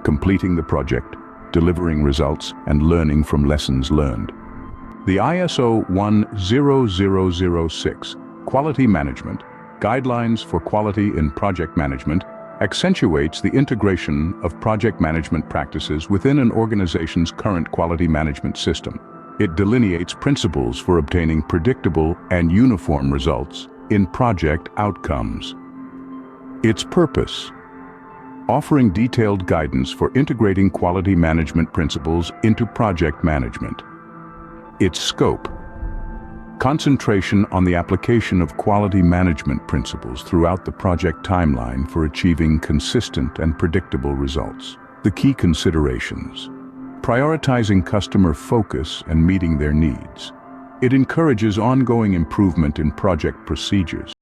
completing the project, delivering results, and learning from lessons learned. The ISO 10006, Quality Management, Guidelines for Quality in Project Management, accentuates the integration of project management practices within an organization's current quality management system. It delineates principles for obtaining predictable and uniform results in project outcomes. Its purpose: offering detailed guidance for integrating quality management principles into project management. Its scope: concentration on the application of quality management principles throughout the project timeline for achieving consistent and predictable results. The key considerations: prioritizing customer focus and meeting their needs. It encourages ongoing improvement in project procedures,